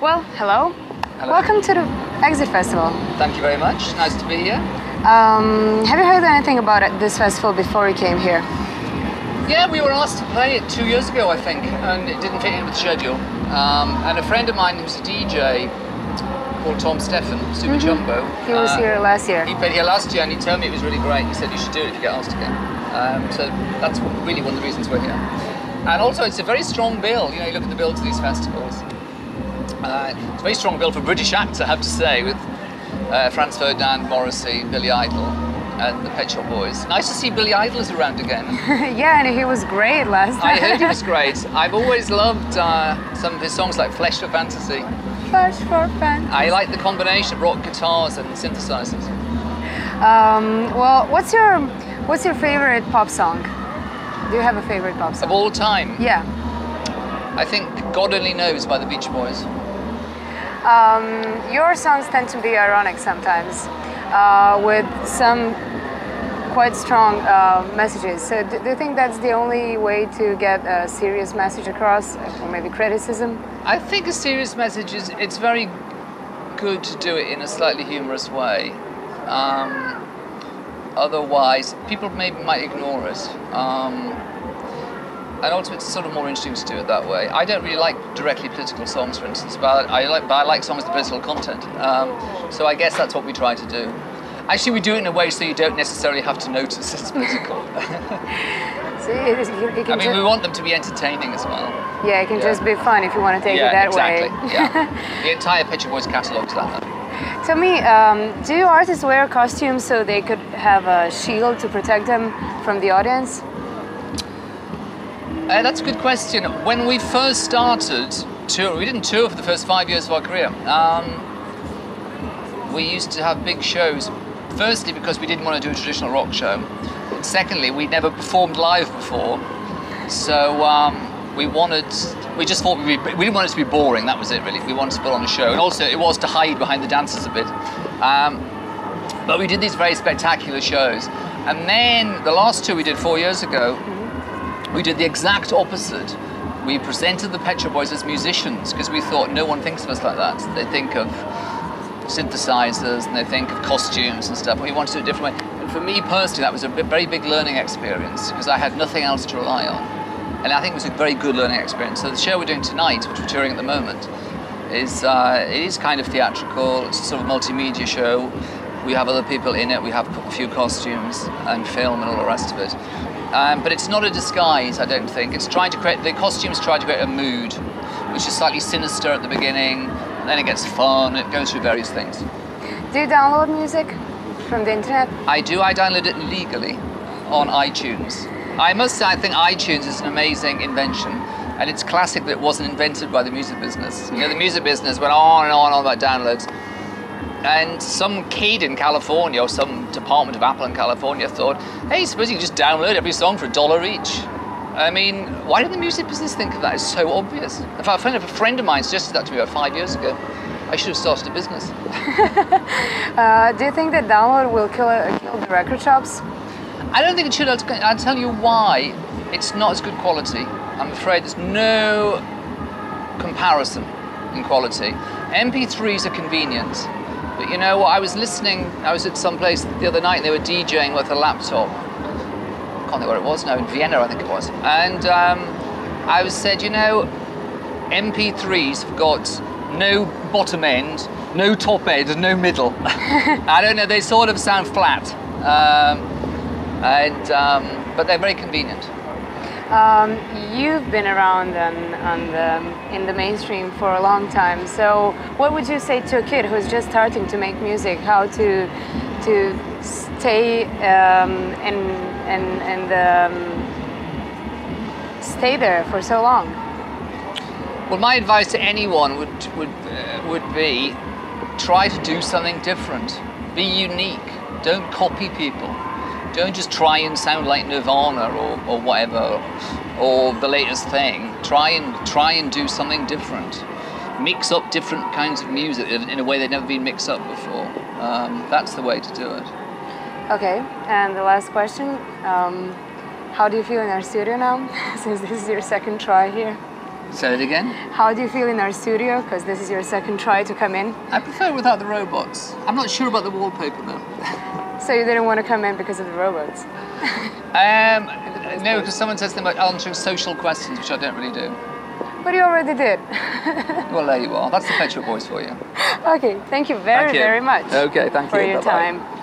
Well, hello. Hello. Welcome to the Exit Festival. Thank you very much. Nice to be here. Have you heard anything about this festival before you came here? Yeah, we were asked to play it 2 years ago, I think, and it didn't fit in with the schedule. And a friend of mine who's a DJ called Tom Steffen, Super Jumbo. He was here last year. He played here last year and he told me it was really great. He said you should do it if you get asked again. So that's really one of the reasons we're here. And also it's a very strong bill. You know, you look at the bill to these festivals. It's a very strong bill for British acts, I have to say, with Franz Ferdinand, Morrissey, Billy Idol, and the Pet Shop Boys. Nice to see Billy Idol is around again. Yeah, and he was great last time. I heard he was great. I've always loved some of his songs like Flesh for Fantasy. Flesh for Fantasy. I like the combination of rock guitars and synthesizers. Well, what's your favorite pop song? Do you have a favorite pop song? Of all time? Yeah. I think God Only Knows by the Beach Boys. Your songs tend to be ironic sometimes, with some quite strong messages. So do you think that's the only way to get a serious message across, or maybe criticism? I think a serious message is, it's very good to do it in a slightly humorous way. Otherwise, people maybe might ignore it. And also it's sort of more interesting to do it that way. I don't really like directly political songs, for instance, but I like songs with political content. So I guess that's what we try to do. Actually, we do it in a way so you don't necessarily have to notice it's political. So we want them to be entertaining as well. Yeah, it can just be fun if you want to take it that way. Yeah, the entire Pet Shop Boys catalogue's like that. Tell me, do artists wear costumes so they could have a shield to protect them from the audience? That's a good question. When we first started touring, we didn't tour for the first 5 years of our career. We used to have big shows, firstly because we didn't want to do a traditional rock show. And secondly, we'd never performed live before. So we just thought we didn't want it to be boring, that was it really. We wanted to put on a show. And also it was to hide behind the dancers a bit. But we did these very spectacular shows. And then the last tour we did 4 years ago, we did the exact opposite. We presented the Pet Shop Boys as musicians because we thought no one thinks of us like that. They think of synthesizers and they think of costumes and stuff. We wanted to do it a different way. And for me personally, that was a very big learning experience because I had nothing else to rely on. And I think it was a very good learning experience. So the show we're doing tonight, which we're touring at the moment, is it is kind of theatrical. It's a sort of multimedia show. We have other people in it. We have a few costumes and film and all the rest of it. But it's not a disguise, I don't think. It's trying to create, the costumes try to create a mood, which is slightly sinister at the beginning, and then it gets fun, it goes through various things. Do you download music from the internet? I do, I download it legally on iTunes. I must say, I think iTunes is an amazing invention, and it's classic that it wasn't invented by the music business. You know, the music business went on and on and on about downloads. And some kid in California, or some department of Apple in California thought, hey, suppose you can just download every song for $1 each. I mean, why did the music business think of that? It's so obvious. In fact, a friend of mine suggested that to me about 5 years ago. I should have started a business. Do you think that download will kill the record shops? I don't think it should. I'll tell you why. It's not as good quality. I'm afraid there's no comparison in quality. MP3s are convenient. But you know what, I was at some place the other night and they were DJing with a laptop. I can't think where it was now, in Vienna I think it was. And I said, you know, MP3s have got no bottom end, no top end, and no middle. I don't know, they sort of sound flat. But they're very convenient. You've been around in the mainstream for a long time. So, what would you say to a kid who's just starting to make music? How to stay stay there for so long? Well, my advice to anyone would be try to do something different. Be unique. Don't copy people. Don't just try and sound like Nirvana or whatever, or the latest thing. Try and do something different. Mix up different kinds of music in a way they've never been mixed up before. That's the way to do it. Okay, and the last question. How do you feel in our studio now, since this is your second try here? Say it again. How do you feel in our studio? Because this is your second try to come in. I prefer without the robots. I'm not sure about the wallpaper though. So you didn't want to come in because of the robots? No, because someone says they're answering social questions, which I don't really do. But you already did. Well, there you are. That's the Pet Shop Boys for you. Okay, thank you very, very much Okay, thank you. for your Bye-bye. time.